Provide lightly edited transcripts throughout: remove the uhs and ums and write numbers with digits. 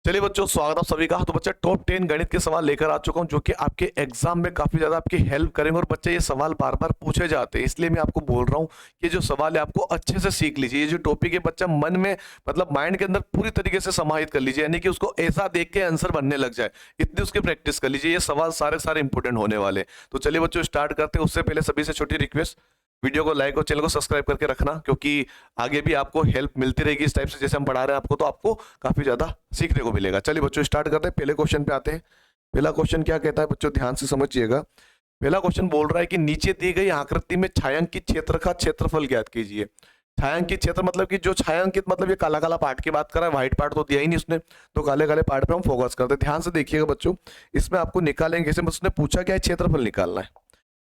चलिए बच्चों, स्वागत है आप सभी का। तो बच्चा टॉप 10 गणित के सवाल लेकर आ चुका हूं जो कि आपके एग्जाम में काफी ज्यादा आपकी हेल्प करेंगे। और बच्चे ये सवाल बार बार पूछे जाते हैं, इसलिए मैं आपको बोल रहा हूं कि जो सवाल है आपको अच्छे से सीख लीजिए। ये जो टॉपिक है बच्चा मन में मतलब माइंड के अंदर पूरी तरीके से समाहित कर लीजिए, यानी कि उसको ऐसा देख के आंसर बनने लग जाए, इतनी उसकी प्रैक्टिस कर लीजिए। ये सवाल सारे सारे इंपॉर्टेंट होने वाले हैं। तो चलिए बच्चों स्टार्ट करते हैं। उससे पहले सभी से छोटी रिक्वेस्ट, वीडियो को लाइक और चैनल को सब्सक्राइब करके रखना, क्योंकि आगे भी आपको हेल्प मिलती रहेगी इस टाइप से जैसे हम पढ़ा रहे हैं आपको, तो आपको काफी ज्यादा सीखने को मिलेगा। चलिए बच्चों स्टार्ट करते हैं, पहले क्वेश्चन पे आते हैं। पहला क्वेश्चन क्या कहता है बच्चों, ध्यान से समझिएगा। पहला क्वेश्चन बोल रहा है कि नीचे दी गई आकृति में छायांकित क्षेत्र का क्षेत्रफल ज्ञात कीजिए। छायांकित क्षेत्र मतलब कि जो छायांकित मतलब ये काला काला पार्ट की बात कर रहा है, व्हाइट पार्ट तो दिया ही नहीं उसने, तो काले काले पार्ट पे हम फोकस करते हैं। ध्यान से देखिएगा बच्चों, इसमें आपको निकालेंगे जैसे उसने पूछा क्या है, क्षेत्रफल निकालना है।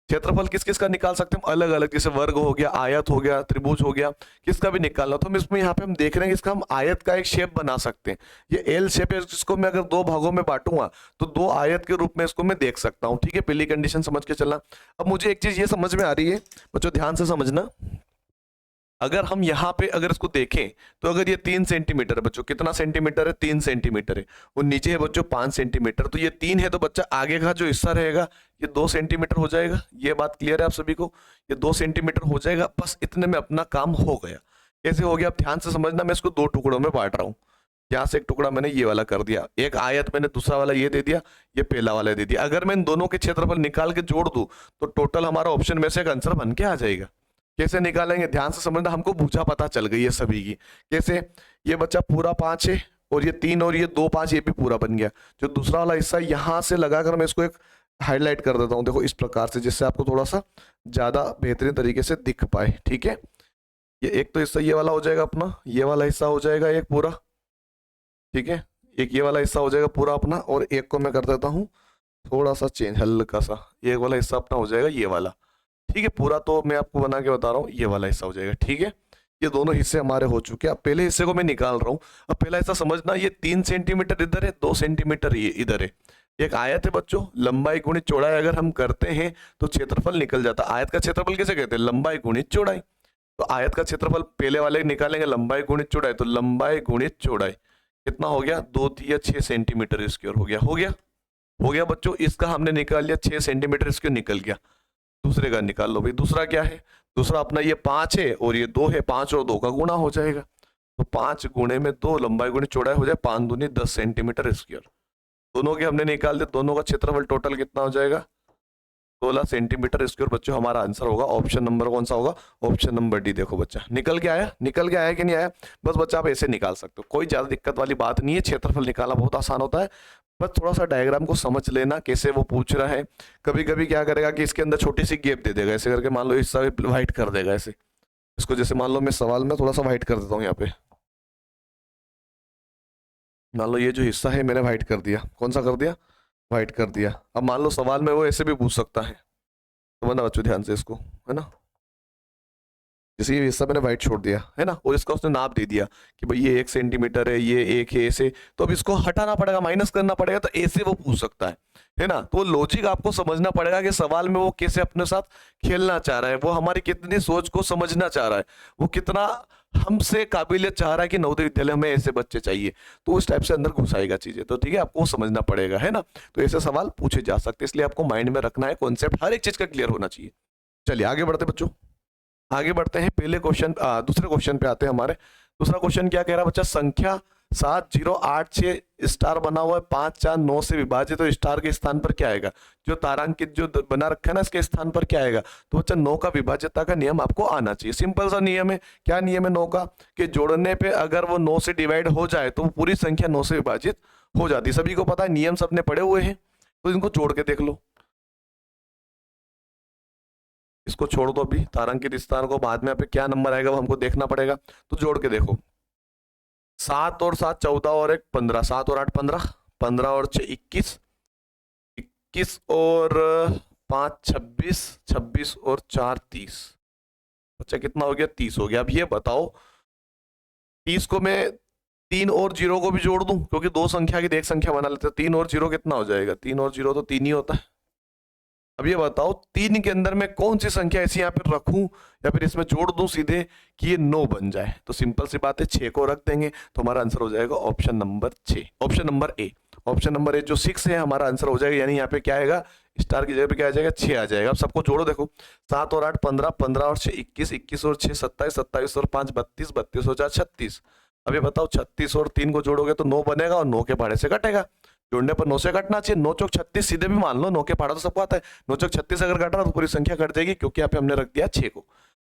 क्षेत्रफल किस किस का निकाल सकते हैं हम, अलग अलग, जैसे वर्ग हो गया, आयत हो गया, त्रिभुज हो गया, किसका भी निकालना। तो हम इसमें यहाँ पे हम देख रहे हैं इसका हम आयत का एक शेप बना सकते हैं। ये एल शेप है, जिसको मैं अगर दो भागों में बांटूंगा तो दो आयत के रूप में इसको मैं देख सकता हूँ। ठीक है, पहली कंडीशन समझ के चलना। अब मुझे एक चीज ये समझ में आ रही है बच्चों, ध्यान से समझना। अगर हम यहाँ पे अगर इसको देखें तो अगर ये 3 सेंटीमीटर है बच्चों, कितना सेंटीमीटर है, 3 सेंटीमीटर है। और नीचे है बच्चों 5 सेंटीमीटर, तो ये 3 है, तो बच्चा आगे का जो हिस्सा रहेगा ये 2 सेंटीमीटर हो जाएगा। ये बात क्लियर है आप सभी को, ये 2 सेंटीमीटर हो जाएगा। बस इतने में अपना काम हो गया। कैसे हो गया, आप ध्यान से समझना। मैं इसको दो टुकड़ों में बांट रहा हूँ। यहाँ से एक टुकड़ा मैंने ये वाला कर दिया, एक आयत मैंने दूसरा वाला ये दे दिया, ये पहला वाला दे दिया। अगर मैं इन दोनों के क्षेत्रफल निकाल के जोड़ दूं तो टोटल हमारा ऑप्शन में से एक आंसर बन के आ जाएगा। कैसे निकालेंगे, ध्यान से समझना। हमको भुजा पता चल गई है सभी की। कैसे, ये बच्चा पूरा 5 है और ये 3 और ये 2 5, ये भी पूरा बन गया। जो दूसरा वाला हिस्सा यहां से लगाकर मैं इसको एक हाईलाइट कर देता हूं, देखो इस प्रकार से, जिससे आपको थोड़ा सा ज्यादा बेहतरीन तरीके से दिख पाए। ठीक है, ये एक तो हिस्सा ये वाला हो जाएगा अपना, ये वाला हिस्सा हो जाएगा एक पूरा। ठीक है, एक ये वाला हिस्सा हो जाएगा पूरा अपना, और एक को मैं कर देता हूँ थोड़ा सा चेंज, हल्का सा। ये वाला हिस्सा अपना हो जाएगा ये वाला। ठीक है, पूरा तो मैं आपको बना के बता रहा हूँ, ये वाला हिस्सा हो जाएगा। ठीक है, ये दोनों हिस्से हमारे हो चुके हैं। अब पहले हिस्से को मैं निकाल रहा हूँ। अब पहला हिस्सा समझना, ये 3 सेंटीमीटर इधर है, 2 सेंटीमीटर ये इधर है। एक आयत है बच्चों, लंबाई गुणित चौड़ाई अगर हम करते हैं तो क्षेत्रफल निकल जाता है। आयत का क्षेत्रफल किसे कहते हैं, लंबाई गुणित चौड़ाई। तो आयत का क्षेत्रफल पहले वाले निकालेंगे, लंबाई गुणित चौड़ाई, तो लंबाई गुणित चौड़ाई कितना हो गया, 2 तिया 6 सेंटीमीटर स्क्वायर हो गया। हो गया, हो गया बच्चों। इसका हमने निकाल लिया, 6 सेंटीमीटर स्क्वायर निकल गया। दूसरे का निकाल लो भाई, दूसरा क्या है, दूसरा अपना ये 5 है और ये 2 है, 5 और 2 का गुणा हो जाएगा। तो 5 गुणे में 2, लंबाई गुणे चौड़ाई हो जाए 5 दूनी 10 सेंटीमीटर स्क्वायर। दोनों के हमने निकाल दिया, दोनों का क्षेत्रफल टोटल कितना हो जाएगा, 16 सेंटीमीटर स्क्वायर। बच्चों हमारा आंसर होगा ऑप्शन नंबर कौन सा होगा, ऑप्शन नंबर डी। देखो बच्चा निकल के आया, निकल के आया कि नहीं आया। बस बच्चा आप ऐसे निकाल सकते हो, कोई ज्यादा दिक्कत वाली बात नहीं है। क्षेत्रफल निकालना बहुत आसान होता है, बस थोड़ा सा डायग्राम को समझ लेना कैसे वो पूछ रहा है। कभी कभी क्या करेगा कि इसके अंदर छोटी सी गैप दे देगा, ऐसे करके मान लो हिस्सा व्हाइट कर देगा ऐसे। इसको जैसे मान लो मैं सवाल में थोड़ा सा व्हाइट कर देता हूँ यहाँ पे, मान लो ये जो हिस्सा है मैंने व्हाइट कर दिया, कौन सा कर दिया, व्हाइट कर दिया। अब मान लो सवाल में वो ऐसे भी पूछ सकता है, तो वरना बच्चों ध्यान से इसको, है ना, जैसे ये हिस्सा मैंने व्हाइट छोड़ दिया है ना, और इसका उसने नाप दे दिया कि भाई ये 1 सेंटीमीटर है, ये 1 है ऐसे, तो अब इसको हटाना पड़ेगा, माइनस करना पड़ेगा, तो ऐसे वो पूछ सकता है ना। तो लॉजिक आपको समझना पड़ेगा कि सवाल में वो कैसे अपने साथ खेलना चाह रहा है, वो हमारी कितनी सोच को समझना चाह रहा है, वो कितना हमसे काबिलियत चाह रहा है कि नवोदय विद्यालय में ऐसे बच्चे चाहिए, तो उस टाइप से अंदर घुसाएगा चीजें। तो ठीक है, आपको वो समझना पड़ेगा, है ना। तो ऐसे सवाल पूछे जा सकते हैं, इसलिए आपको माइंड में रखना है, कॉन्सेप्ट हर एक चीज का क्लियर होना चाहिए। चलिए आगे बढ़ते बच्चों, आगे बढ़ते हैं। पहले क्वेश्चन दूसरे क्वेश्चन पे आते हैं हमारे। दूसरा क्वेश्चन क्या कह रहा है बच्चा, संख्या 7086 स्टार बना हुआ है, 549 से विभाजित, तो स्टार के स्थान पर क्या आएगा, जो तारांकित जो बना रखा है ना इसके स्थान पर क्या आएगा। तो बच्चा 9 का विभाज्यता का नियम आपको आना चाहिए। सिंपल सा नियम है, क्या नियम है 9 का, कि जोड़ने पे अगर वो 9 से डिवाइड हो जाए तो वो पूरी संख्या 9 से विभाजित हो जाती है। सभी को पता है, नियम सबने पढ़े हुए हैं, तो इनको जोड़ के देख लो। इसको छोड़ दो अभी, तारांकित स्थान को, बाद में यहाँ पे क्या नंबर आएगा वो हमको देखना पड़ेगा। तो जोड़ के देखो, 7 और 7 14 और 1 15, 7 और 8 15, 15 और 6 21, 21 और 5 26, 26 और 4 30। अच्छा कितना हो गया, 30 हो गया। अब ये बताओ 30 को मैं 3 और 0 को भी जोड़ दूं, क्योंकि दो संख्या की एक संख्या बना लेते हैं। 3 और 0 कितना हो जाएगा, 3 और 0 तो 3 ही होता है। अब ये बताओ 3 के अंदर में कौन सी संख्या ऐसी यहाँ पे रखूं या फिर इसमें जोड़ दूं सीधे कि ये 9 बन जाए। तो सिंपल सी बात है, 6 को रख देंगे तो हमारा आंसर हो जाएगा option number 6, option number A. Option number A जो 6 है हमारा आंसर हो जाएगा, यानी यहाँ पे क्या आएगा, स्टार की जगह पे क्या आ जाएगा, 6 आ जाएगा। अब सबको जोड़ो, देखो 7 और 8 15, 15 और 6 21, 21 और 6 27, 27 और 5 32, 32 और 4 36। अब ये बताओ 36 और 3 को जोड़ोगे तो 9 बनेगा और 9 के पहाड़े से कटेगा। जोड़ने पर 9 से कटना चाहिए, 9 चौक 36 सीधे भी मान लो, 9 के पहाड़ा तो सबको आता है। 9 चौक 36 अगर कट रहा तो पूरी संख्या कट जाएगी, क्योंकि यहाँ पे हमने रख दिया 6 को।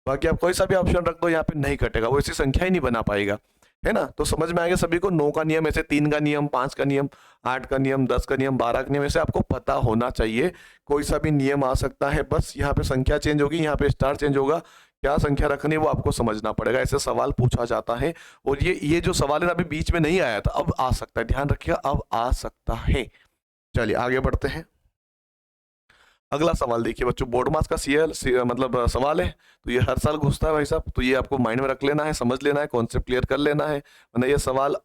बाकी आप कोई सा भी ऑप्शन रख दो यहाँ पे नहीं कटेगा, वो ऐसी संख्या ही नहीं बना पाएगा, है ना। तो समझ में आएगा सभी को, 9 का नियम ऐसे, 3 का नियम, 5 का नियम, 8 का नियम, 10 का नियम, 12 का नियम, ऐसे आपको पता होना चाहिए। कोई सा भी नियम आ सकता है, बस यहाँ पे संख्या चेंज होगी, यहाँ पे स्टार चेंज होगा, क्या संख्या रखनी है वो आपको समझना पड़ेगा। ऐसे सवाल पूछा जाता है, और ये जो सवाल है अभी बीच में नहीं आया था, अब आ सकता है, ध्यान रखिएगा अब आ सकता है। चलिए आगे बढ़ते हैं। अगला सवाल देखिए बच्चों, बोर्ड मास का मतलब सवाल है, तो ये हर साल घुसता है भाई साहब, तो ये आपको माइंड में रख लेना है, समझ लेना है, कॉन्सेप्ट क्लियर कर लेना है। वरना ये सवाल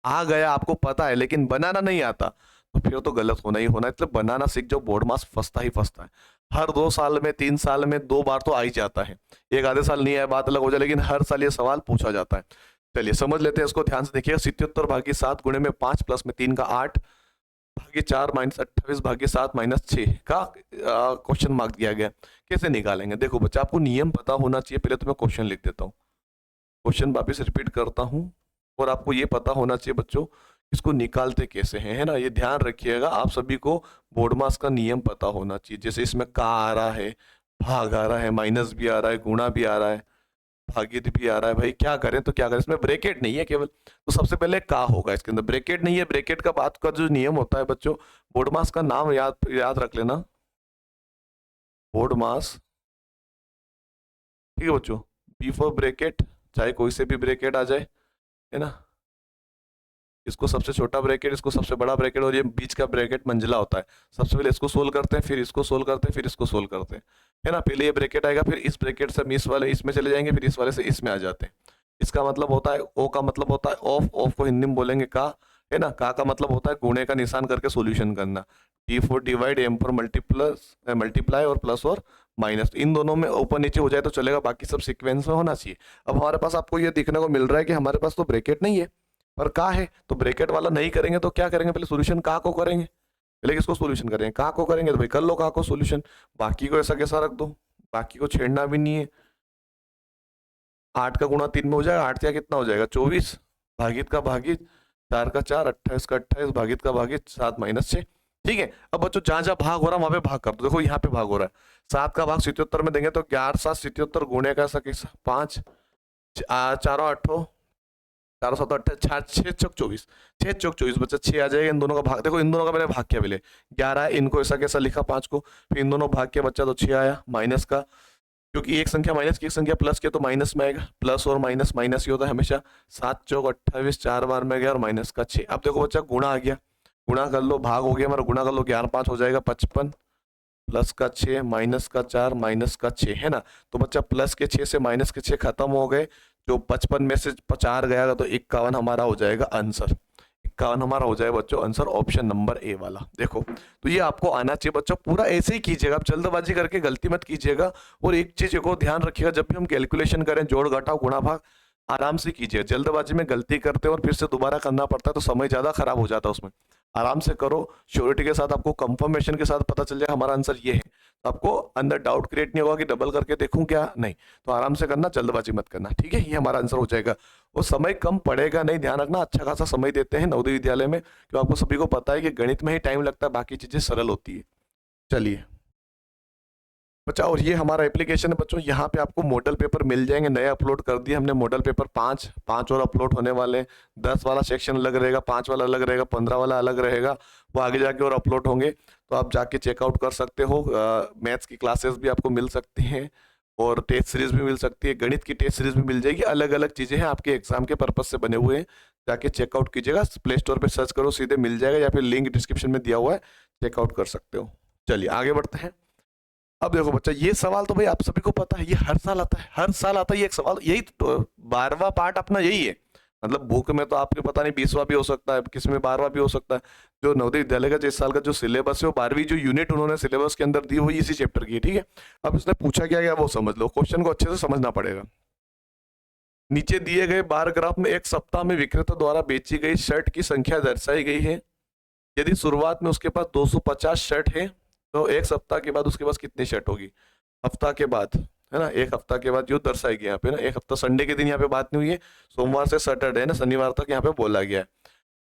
आ गया आपको पता है लेकिन बनाना नहीं आता तो फिर तो गलत होना ही होना है। इसलिए बनाना सीख जाओ, बोर्ड मास फंसता ही फंसता है। हर 2 साल में 3 साल में 2 बार तो आ ही जाता है, एक आधे साल नहीं आया बात अलग हो जाए, लेकिन हर साल ये सवाल पूछा जाता है। चलिए समझ लेते हैं इसको, ध्यान से देखिएगा। 77 भागी 7 गुणे में 5 प्लस में 3 का 8 भागे 4 माइनस 28 भागे 7 माइनस 6 का क्वेश्चन मार्क दिया गया। कैसे निकालेंगे, देखो बच्चा आपको नियम पता होना चाहिए। पहले तो मैं क्वेश्चन लिख देता हूँ, क्वेश्चन वापिस रिपीट करता हूँ, और आपको ये पता होना चाहिए बच्चों इसको निकालते कैसे हैं, है ना। ये ध्यान रखिएगा, आप सभी को बोर्ड मास का नियम पता होना चाहिए। जैसे इसमें का आ रहा है, भाग आ रहा है, माइनस भी आ रहा है, गुणा भी आ रहा है, भागित भी आ रहा है, भाई क्या करें तो क्या करें। इसमें ब्रैकेट नहीं है केवल, तो सबसे पहले का होगा, इसके अंदर ब्रैकेट नहीं है। ब्रैकेट का बात का जो नियम होता है बच्चों, बोर्ड मास का नाम याद रख लेना, बोर्ड मास, ठीक है बच्चों। बिफोर ब्रैकेट, चाहे कोई से भी ब्रैकेट आ जाए, है ना, इसको सबसे छोटा ब्रैकेट, इसको सबसे बड़ा ब्रैकेट, और ये बीच का ब्रैकेट मंजिला होता है। सबसे पहले इसको सोल्व करते हैं, फिर इसको सोल्व करते हैं, फिर इसको सोल्व करते हैं, है ना। पहले ये ब्रैकेट आएगा, फिर इस ब्रैकेट से हम इस वाले इसमें चले जाएंगे, फिर इस वाले से इसमें आ जाते हैं। इसका मतलब होता है ओ का मतलब होता है ऑफ, ऑफ को हिंदी में बोलेंगे का, है ना। का मतलब होता है गुणे का निशान करके सोल्यूशन करना। D for divide, M for multiply, और प्लस और माइनस, इन दोनों में ऊपर नीचे हो जाए तो चलेगा, बाकी सब सीक्वेंस में होना चाहिए। अब हमारे पास आपको ये देखने को मिल रहा है कि हमारे पास तो ब्रैकेट नहीं है पर का है, तो ब्रैकेट वाला नहीं करेंगे तो क्या करेंगे, पहले सॉल्यूशन का को करेंगे, पहले किसको सॉल्यूशन करेंगे, का को करेंगे, तो भाई कर लो का को सॉल्यूशन, बाकी को ऐसा कैसा रख दो, बाकी को छेड़ना भी नहीं है। 8 का गुणा 3 में हो जाएगा, 8 क्या कितना हो जाएगा 24, भागित का भागित 4 का 4, 28 का 28, भागित का भागित 7 माइनस 6। ठीक है, अब बच्चों जहां जहां भाग हो रहा है वहां पे भाग कर दो। देखो यहाँ पे भाग हो रहा है, 7 का भाग 77 में देंगे तो 11 7 77 गुणे का 5 4 8 4 7 8 6 चौक 24, 6 चौक 24 बच्चा 6 आ जाएगा। इन दोनों का भाग, देखो इन दोनों का मैंने भाग किया, पहले 11 है, इनको ऐसा कैसा लिखा 5 को, फिर इन दोनों भाग किया बच्चा तो 6 आया। माइनस का, क्योंकि एक संख्या माइनस की एक संख्या प्लस के तो माइनस में आएगा, प्लस और माइनस माइनस ही होता है हमेशा। 7 चौक 28, 4 बार में गया और माइनस का 6। अब देखो बच्चा गुणा आ गया, गुणा कर लो, भाग हो गया हमारा, गुणा कर लो, 11 5 हो जाएगा 55, प्लस का 6 माइनस का 4 माइनस का 6, है ना। तो बच्चा प्लस के 6 से माइनस के 6 खत्म हो गए, जो 55 में से 4 गया तो 51 हमारा हो जाएगा आंसर। 51 हमारा हो जाएगा बच्चों आंसर, ऑप्शन नंबर ए वाला। देखो तो ये आपको आना चाहिए बच्चों, पूरा ऐसे ही कीजिएगा, आप जल्दबाजी करके गलती मत कीजिएगा। और एक चीज को ध्यान रखिएगा, जब भी हम कैलकुलेशन करें, जोड़ घटाव गुणा भाग, आराम से कीजिए। जल्दबाजी में गलती करते हैं और फिर से दोबारा करना पड़ता है तो समय ज्यादा खराब हो जाता है उसमें। आराम से करो, श्योरिटी के साथ, आपको कंफर्मेशन के साथ पता चल जाए हमारा आंसर ये है, तो आपको अंदर डाउट क्रिएट नहीं होगा कि डबल करके देखूं क्या, नहीं। तो आराम से करना, जल्दबाजी मत करना, ठीक है। ये हमारा आंसर हो जाएगा, वो समय कम पड़ेगा नहीं, ध्यान रखना। अच्छा खासा समय देते हैं नवोदय विद्यालय में, क्योंकि आपको सभी को पता है कि गणित में ही टाइम लगता है, बाकी चीजें सरल होती है। चलिए बच्चा, और ये हमारा एप्लीकेशन है बच्चों, यहाँ पे आपको मॉडल पेपर मिल जाएंगे, नए अपलोड कर दिए हमने मॉडल पेपर 5 और अपलोड होने वाले हैं। 10 वाला सेक्शन अलग रहेगा, 5 वाला अलग रहेगा, 15 वाला अलग रहेगा, वो आगे जाके और अपलोड होंगे, तो आप जाके चेकआउट कर सकते हो। मैथ्स की क्लासेस भी आपको मिल सकती हैं और टेस्ट सीरीज भी मिल सकती है, गणित की टेस्ट सीरीज भी मिल जाएगी, अलग अलग चीज़ें हैं आपके एग्जाम के पर्पज से बने हुए हैं। जाके चेकआउट कीजिएगा, प्ले स्टोर पर सर्च करो, सीधे मिल जाएगा, या फिर लिंक डिस्क्रिप्शन में दिया हुआ है, चेकआउट कर सकते हो। चलिए आगे बढ़ते हैं। अब देखो बच्चा, ये सवाल तो भाई आप सभी को पता है, ये हर साल आता है, हर साल आता है ये एक सवाल, यही तो 12वां पार्ट अपना यही है, मतलब बुक में तो आपके पता नहीं 20वां भी हो सकता है, किसी में 12वां भी हो सकता है। जो नवोदय विद्यालय का जिस साल का जो सिलेबस है वो 12वीं जो यूनिट उन्होंने सिलेबस के अंदर दी वही इसी चैप्टर की है, ठीक है। अब इसने पूछा क्या गया वो समझ लो, क्वेश्चन को अच्छे से समझना पड़ेगा। नीचे दिए गए बार ग्राफ में एक सप्ताह में विक्रेता द्वारा बेची गई शर्ट की संख्या दर्शाई गई है। यदि शुरुआत में उसके पास 250 शर्ट है तो एक सप्ताह के बाद उसके पास कितनी शर्ट होगी, हफ्ता के बाद, है ना, एक हफ्ता के बाद जो दर्शाएगी यहाँ पे ना, एक हफ्ता संडे के दिन यहाँ पे बात नहीं हुई है, सोमवार से सैटरडे है ना, शनिवार तक यहाँ पे बोला गया है।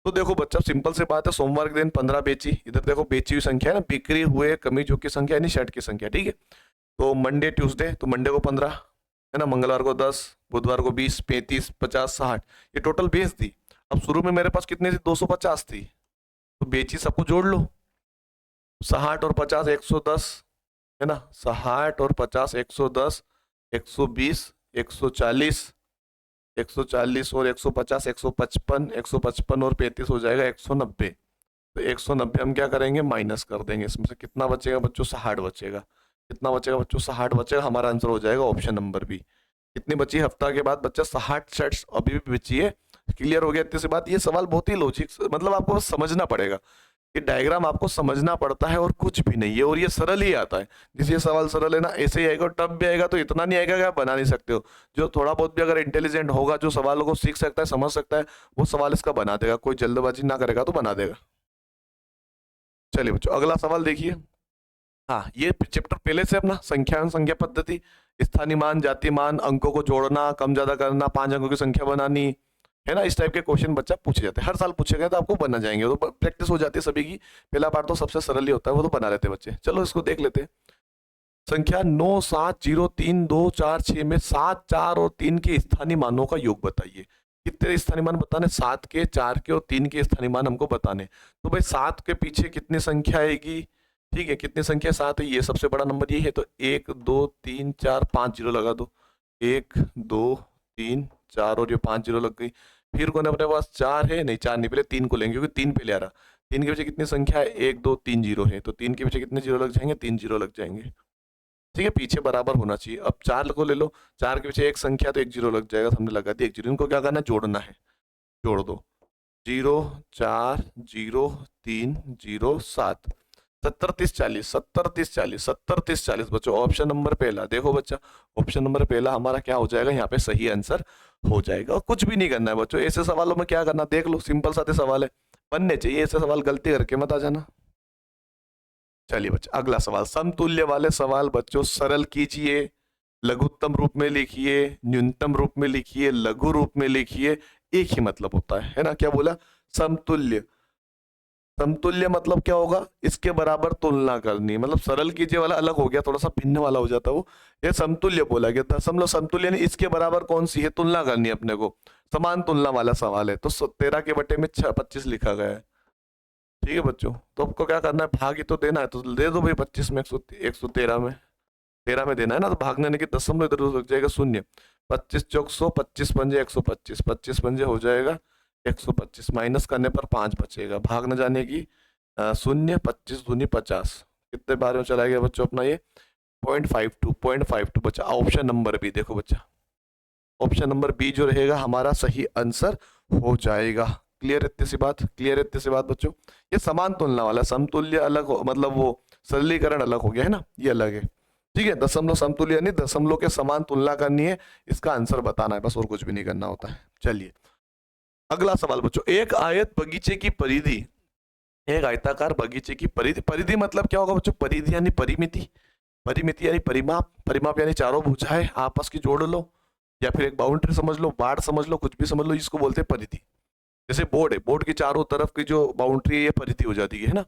तो देखो बच्चा सिंपल से बात है, सोमवार के दिन 15 बेची, इधर देखो बेची हुई संख्या है ना, बिक्री हुए कमीजों की संख्या यानी शर्ट की संख्या, ठीक है। तो मंडे ट्यूसडे, तो मंडे को 15 है ना, मंगलवार को 10, बुधवार को 20, 35, 50, 60, ये टोटल बेच दी। अब शुरू में मेरे पास कितनी थी, 250 थी, तो बेची सबको जोड़ लो, 60 और 50 110 है ना, 60 और 50 110, 120, 140, 140 और 150 155, 155 और 35 हो जाएगा 190। तो 190 हम क्या करेंगे, माइनस कर देंगे, इसमें से कितना बचेगा बच्चों, 60 बचेगा। कितना बचेगा बच्चों, 60 बचेगा, हमारा आंसर हो जाएगा ऑप्शन नंबर बी। कितनी बची हफ्ता के बाद बच्चा, 60 शर्ट्स अभी भी बची है। क्लियर हो गया इतनी सी बात। ये सवाल बहुत ही लॉजिक, मतलब आपको बस समझना पड़ेगा, ये डायग्राम आपको समझना पड़ता है और कुछ भी नहीं है, और ये सरल ही आता है। जिस ये सवाल सरल है ना, ऐसे ही आएगा, टफ भी आएगा तो इतना नहीं आएगा कि आप बना नहीं सकते हो। जो थोड़ा बहुत भी अगर इंटेलिजेंट होगा, जो सवालों को सीख सकता है, समझ सकता है, वो सवाल इसका बना देगा, कोई जल्दबाजी ना करेगा तो बना देगा। चलिए बच्चों अगला सवाल देखिए। हाँ, ये चैप्टर पहले से अपना संख्या संख्या पद्धति, स्थानीय मान, जाति मान, अंकों को जोड़ना, कम ज्यादा करना, 5 अंकों की संख्या बनानी, है ना, इस टाइप के क्वेश्चन बच्चा पूछे जाते हैं, हर साल पूछे गए तो आपको बना जाएंगे, तो प्रैक्टिस हो जाती है सभी की। पहला पार्ट तो सबसे सरल ही होता है, वो तो बना लेते हैं बच्चे। चलो इसको देख लेते हैं। संख्या 9 7 0 3 2 4 6 में 7 4 और 3 के स्थानीय मानों का योग बताइए। कितने स्थानीय मान बताने, 7 के, 4 के और 3 के स्थानीय मान हमको बताने। तो भाई 7 के पीछे कितनी संख्या आएगी, ठीक है, कितनी संख्या 7 है, ये सबसे बड़ा नंबर ये है, तो 1 2 3 4 5 जीरो लगा दो, 1 2 3 4 और ये 5 जीरो लग गई। फिर कौन है अपने पास, 4 है, नहीं 4 नहीं, पहले 3 को लेंगे क्योंकि 3 पहले आ रहा। 3 के पीछे कितनी संख्या है, 1 2 3 जीरो है, तो 3 के पीछे कितने जीरो लग जाएंगे, 3 जीरो लग जाएंगे, ठीक है, पीछे बराबर होना चाहिए। अब 4 को ले लो, 4 के पीछे एक संख्या तो 1 जीरो लग जाएगा, तो हमने लगा दिया 1 जीरो। इनको क्या करना है, जोड़ना है, जोड़ दो, 0 4 0 3 0 7, 70 30 40, 70 30 40, 70 30 40 बच्चों, ऑप्शन नंबर पहला देखो बच्चा, ऑप्शन नंबर पहला हमारा क्या हो जाएगा, यहाँ पे सही आंसर हो जाएगा। और कुछ भी नहीं करना है बच्चों, ऐसे सवालों में क्या करना, देख लो, सिंपल सादे सवाल है, बनने चाहिए ऐसे सवाल, गलती करके मत आ जाना। चलिए बच्चा अगला सवाल, समतुल्य वाले सवाल बच्चों सरल कीजिए, लघुत्तम रूप में लिखिए, न्यूनतम रूप में लिखिए, लघु रूप में लिखिए, एक ही मतलब होता है ना, क्या बोला, समतुल्य। समतुल्य मतलब क्या होगा, इसके बराबर तुलना करनी, मतलब सरल कीजिए वाला अलग हो गया, थोड़ा सा भिन्न वाला हो जाता वो। ये समतुल्य बोला गया था, समझ लो समतुल्य यानी इसके बराबर कौन सी है, तुलना करनी है अपने को, समान तुलना वाला सवाल है। तो 13 के बटे में 25 लिखा गया है, ठीक है बच्चों। तो आपको क्या करना है, भाग ही तो देना है, तो दे दो भाई 25 में 113 में, 13 में देना है ना, तो भागने की दशमलव इधर उधर लग जाएगा शून्य, 25 चौक 100, 25 पंजे 125, 25 पंजे हो जाएगा 125, माइनस करने पर 5 बचेगा, भाग न जाने की शून्य, 25 दूनी 50, कितने बार में चला गया बच्चों अपना ये 0.52 बच्चा। ऑप्शन नंबर बी देखो बच्चा, ऑप्शन नंबर बी जो रहेगा हमारा सही आंसर हो जाएगा। क्लियर इतनी सी बात, क्लियर इतनी सी बात बच्चों। ये समान तुलना वाला, समतुल्य अलग हो, मतलब वो सरलीकरण अलग हो गया है ना, ये अलग है, ठीक है। दशमलव समतुल्य यानी दशमलव के समान तुलना करनी है, इसका आंसर बताना है बस, और कुछ भी नहीं करना होता है। चलिए अगला सवाल बच्चों, एक आयत बगीचे की परिधि, एक आयताकार बगीचे की परिधि, परिधि मतलब क्या होगा बच्चों, परिधि यानी परिमिति, परिमिति यानी परिमाप, परिमाप यानी चारों भुजाएं आपस की जोड़ लो, या फिर एक बाउंड्री समझ लो, बाढ़ समझ लो, कुछ भी समझ लो, इसको बोलते हैं परिधि। जैसे बोर्ड है, बोर्ड की चारों तरफ की जो बाउंड्री है ये परिधि हो जाती है ना,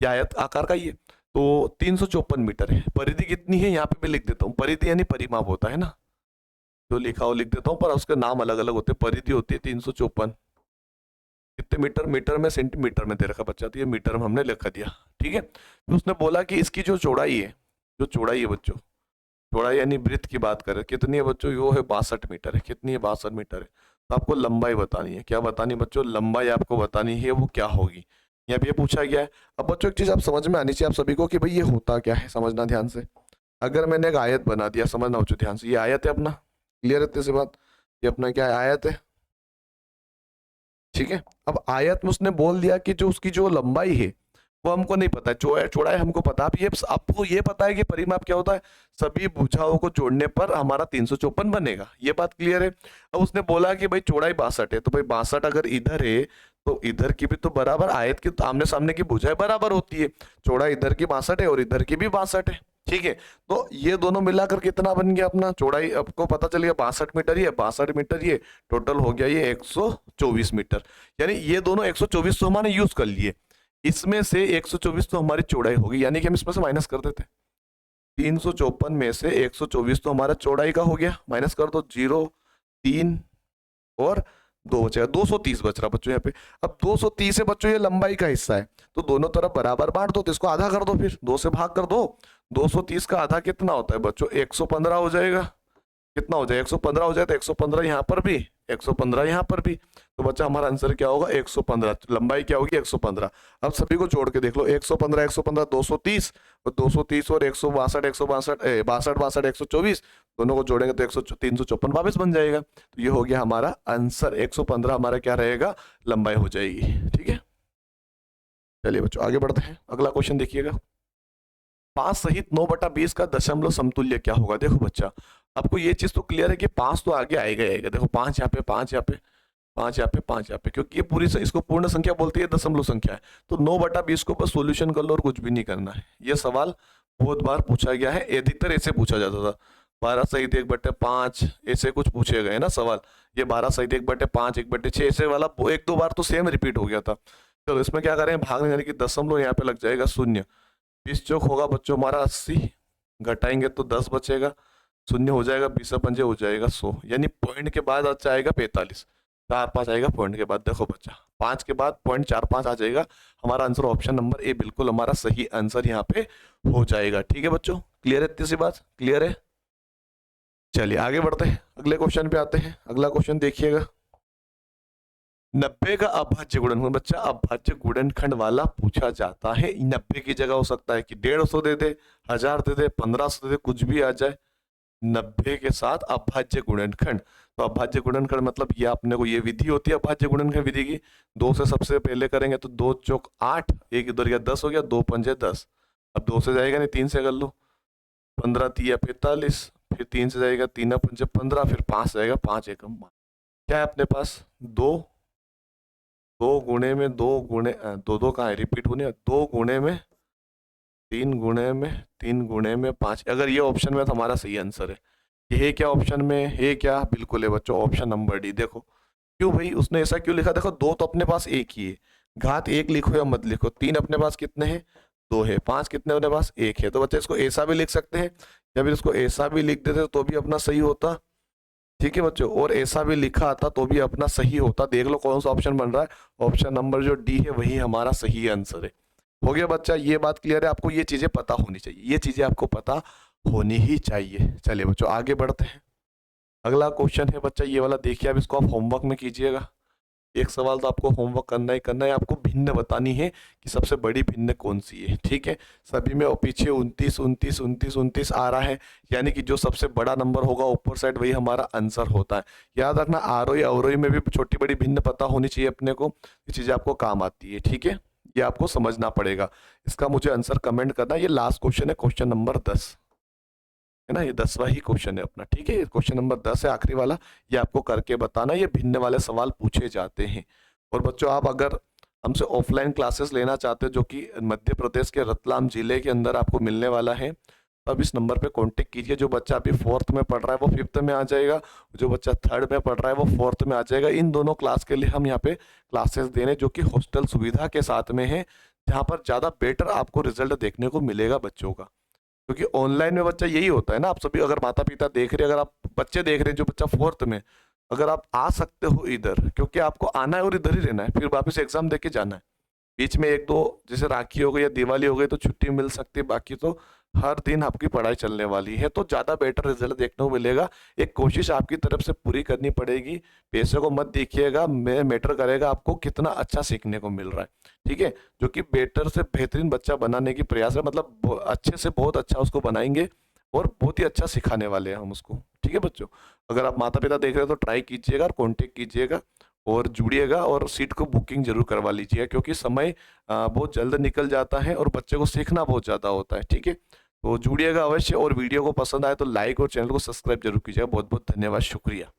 ये आयत आकार का ही है। तो 354 मीटर है, परिधि कितनी है यहाँ पे मैं लिख देता हूँ, परिधि यानी परिमाप होता है ना, जो लिखा हो लिख देता हूँ, पर उसके नाम अलग अलग होते हैं। परिधि होती है 354, कितने मीटर, मीटर में सेंटीमीटर में दे रखा बच्चा, तो ये मीटर में हमने लिखा दिया, ठीक है। तो उसने बोला कि इसकी जो चौड़ाई है, जो चौड़ाई है बच्चों, चौड़ाई यानी ब्रिथ की बात करें कितनी है बच्चों, वो है 62 मीटर है, कितनी है 62 मीटर है। तो आपको लंबाई बतानी है, क्या बतानी है बच्चों, लंबाई आपको बतानी है, वो क्या होगी, यहाँ पे पूछा गया है। अब बच्चों एक चीज आप समझ में आनी चाहिए आप सभी को कि भाई ये होता क्या है, समझना ध्यान से। अगर मैंने एक आयत बना दिया, समझना बच्चों ध्यान से, ये आयत है अपना, क्लियर है इतने से बात, ये अपना क्या है, आयत है, ठीक है। अब आयत में उसने बोल दिया कि जो उसकी जो लंबाई है वो हमको नहीं पता है, चौड़ाई हमको पता। अब ये आपको ये पता है कि परिमाप क्या होता है, सभी भुजाओं को जोड़ने पर हमारा 354 बनेगा, ये बात क्लियर है। अब उसने बोला कि भाई चौड़ाई 62 है, तो भाई 62 अगर इधर है तो इधर की भी तो बराबर, आयत की आमने सामने की भुजाएं बराबर होती है, चौड़ाई इधर की 62 है और इधर की भी 62 है। ठीक है, तो ये दोनों मिलाकर कितना बन गया अपना, चौड़ाई आपको पता चल गया 62 मीटर, ये 62 मीटर, ये टोटल हो गया ये 124 मीटर। यानी ये दोनों 124 तो हमारे यूज कर लिए, इसमें से 124 तो हमारी चौड़ाई होगी, यानी कि हम इसमें से माइनस कर देते, 354 में से 124 तो हमारा चौड़ाई का हो गया, माइनस कर दो, 0 3 और 2 बचेगा, 230 बच रहा बच्चों यहाँ पे। अब 230 है बच्चों, ये लंबाई का हिस्सा है, तो दोनों तरफ बराबर बांट दो, तो इसको आधा कर दो, फिर 2 से भाग कर दो। 230 का आधा कितना होता है बच्चों, 115 हो जाएगा। कितना हो जाए, 115 हो जाए, तो 115 यहाँ पर भी, 115 यहाँ पर भी, तो बच्चा हमारा आंसर क्या होगा, 115। लंबाई क्या होगी, 115। अब सभी को जोड़ के देख लो, 115 115 230, और 230 और 162 162 62 62 124, दोनों को जोड़ेंगे तो 354 वापस बन जाएगा। तो ये हो गया हमारा आंसर, 115 हमारा क्या रहेगा, लंबाई हो जाएगी। ठीक है, चलिए बच्चों आगे बढ़ते हैं, अगला क्वेश्चन देखिएगा। 5 सहित 9/20 का दशमलव समतुल्य क्या होगा। देखो बच्चा, आपको ये चीज तो क्लियर है कि 5 तो आगे आएगा ही आएगा। देखो 5 यहाँ पे, 5 यहाँ पे, 5 यहाँ पे, 5 यहाँ पे, क्योंकि ये पूरी इसको पूर्ण संख्या बोलती है, दशमलव संख्या है। तो 9/20 को बस सोल्यूशन कर लो और कुछ भी नहीं करना है। ये सवाल बहुत बार पूछा गया है, अधिकतर ऐसे पूछा जाता था, 12 सहित 1/5 ऐसे कुछ पूछे गए ना सवाल। ये 12 सहित 1/5 1/6 ऐसे वाला 1-2 बार तो सेम रिपीट हो गया था। चलो इसमें क्या करें, भाग यानी कि दशमलव यहाँ पे लग जाएगा 0, 20 चौक होगा बच्चों हमारा 80, घटाएंगे तो 10 बचेगा, शून्य हो जाएगा, 20 पंजे हो जाएगा 100, यानी पॉइंट के बाद अच्छा आएगा 45, 4-5 आएगा पॉइंट के बाद। देखो बच्चा 5 के बाद पॉइंट 4-5 आ जाएगा, हमारा आंसर ऑप्शन नंबर ए बिल्कुल हमारा सही आंसर यहाँ पे हो जाएगा। ठीक है बच्चों, क्लियर है, इतनी सी बात क्लियर है। चलिए आगे बढ़ते हैं, अगले क्वेश्चन पे आते हैं। अगला क्वेश्चन देखिएगा, 90 का अभाज्य गुणनखंड। बच्चा अभाज्य गुणनखंड वाला पूछा जाता है, 90 की जगह हो सकता है कि 150 दे दे, 1000 दे दे, 1500 दे दे, कुछ भी आ जाए। 90 के साथ अभाज्य गुणनखंड, तो अभाज्य गुणनखंड मतलब ये अपने को ये विधि होती है अभाज्य गुणनखंड विधि की। 2 से सबसे पहले करेंगे तो 2 चौक 8, एक इधर गया 10 हो गया, 2 पंजे 10, अब 2 से जाएगा नहीं, 3 से कर लो, 15 तिया 45, फिर 3 से जाएगा, 3 पंजे 15, फिर 5 जाएगा, 5 एकम क्या है अपने पास, 2, 2 गुणे में 2 गुणे 2 2 कहाँ है, रिपीट होने, 2 गुणे में 3 गुणे में 3 गुणे में 5, अगर ये ऑप्शन में तो हमारा सही आंसर है। ये क्या ऑप्शन में है, क्या बिल्कुल है बच्चों, ऑप्शन नंबर डी। देखो क्यों भाई उसने ऐसा क्यों लिखा, देखो 2 तो अपने पास एक ही है, घात 1 लिखो या मत लिखो, 3 अपने पास कितने हैं, 2 है, 5 कितने अपने पास 1 है, तो बच्चे इसको ऐसा भी लिख सकते हैं, या फिर इसको ऐसा भी लिख देते तो भी अपना सही होता। ठीक है बच्चों, और ऐसा भी लिखा आता तो भी अपना सही होता। देख लो कौन सा ऑप्शन बन रहा है, ऑप्शन नंबर जो डी है वही हमारा सही आंसर है। हो गया बच्चा, ये बात क्लियर है, आपको ये चीजें पता होनी चाहिए, ये चीजें आपको पता होनी ही चाहिए। चलिए बच्चों आगे बढ़ते हैं, अगला क्वेश्चन है बच्चा ये वाला, देखिए अब इसको आप होमवर्क में कीजिएगा। एक सवाल तो आपको होमवर्क करना ही करना है, आपको भिन्न बतानी है कि सबसे बड़ी भिन्न कौन सी है। ठीक है, सभी में और पीछे 29 29 29 29 आ रहा है, यानी कि जो सबसे बड़ा नंबर होगा ऊपर साइड वही हमारा आंसर होता है। याद रखना आरोही अवरोही में भी छोटी बड़ी भिन्न पता होनी चाहिए अपने को, ये चीजें आपको काम आती है। ठीक है, ये आपको समझना पड़ेगा, इसका मुझे आंसर कमेंट करना। ये लास्ट क्वेश्चन है, क्वेश्चन नंबर 10 है ना, ये 10वां ही क्वेश्चन है अपना। ठीक है, क्वेश्चन नंबर 10 है आखिरी वाला, ये आपको करके बताना, ये भिन्न वाले सवाल पूछे जाते हैं। और बच्चों आप अगर हमसे ऑफलाइन क्लासेस लेना चाहते हो जो कि मध्य प्रदेश के रतलाम जिले के अंदर आपको मिलने वाला है, तो अब इस नंबर पे कांटेक्ट कीजिए। जो बच्चा अभी 4th में पढ़ रहा है वो 5th में आ जाएगा, जो बच्चा 3rd में पढ़ रहा है वो 4th में आ जाएगा। इन दोनों क्लास के लिए हम यहाँ पे क्लासेस दे रहे हैं जो कि हॉस्टल सुविधा के साथ में है, जहाँ पर ज़्यादा बेटर आपको रिजल्ट देखने को मिलेगा बच्चों का। क्योंकि ऑनलाइन में बच्चा यही होता है ना, आप सभी अगर माता पिता देख रहे हैं, अगर आप बच्चे देख रहे हैं जो बच्चा 4th में, अगर आप आ सकते हो इधर, क्योंकि आपको आना है और इधर ही रहना है, फिर वापस एग्जाम देके जाना है। बीच में 1-2 जैसे राखी हो गई या दिवाली हो गई तो छुट्टी मिल सकती है, बाकी तो हर दिन आपकी पढ़ाई चलने वाली है, तो ज़्यादा बेटर रिजल्ट देखने को मिलेगा। एक कोशिश आपकी तरफ से पूरी करनी पड़ेगी, पैसे को मत देखिएगा, मैं मैटर करेगा आपको कितना अच्छा सीखने को मिल रहा है। ठीक है, जो कि बेटर से बेहतरीन बच्चा बनाने की प्रयास है, मतलब अच्छे से बहुत अच्छा उसको बनाएंगे और बहुत ही अच्छा सिखाने वाले हैं हम उसको। ठीक है बच्चों, अगर आप माता पिता देख रहे हो तो ट्राई कीजिएगा और कॉन्टेक्ट कीजिएगा, और जुड़िएगा और सीट को बुकिंग जरूर करवा लीजिएगा, क्योंकि समय बहुत जल्द निकल जाता है और बच्चे को सीखना बहुत ज़्यादा होता है। ठीक है, तो जुड़िएगा अवश्य, और वीडियो को पसंद आए तो लाइक और चैनल को सब्सक्राइब जरूर कीजिएगा। बहुत बहुत धन्यवाद, शुक्रिया।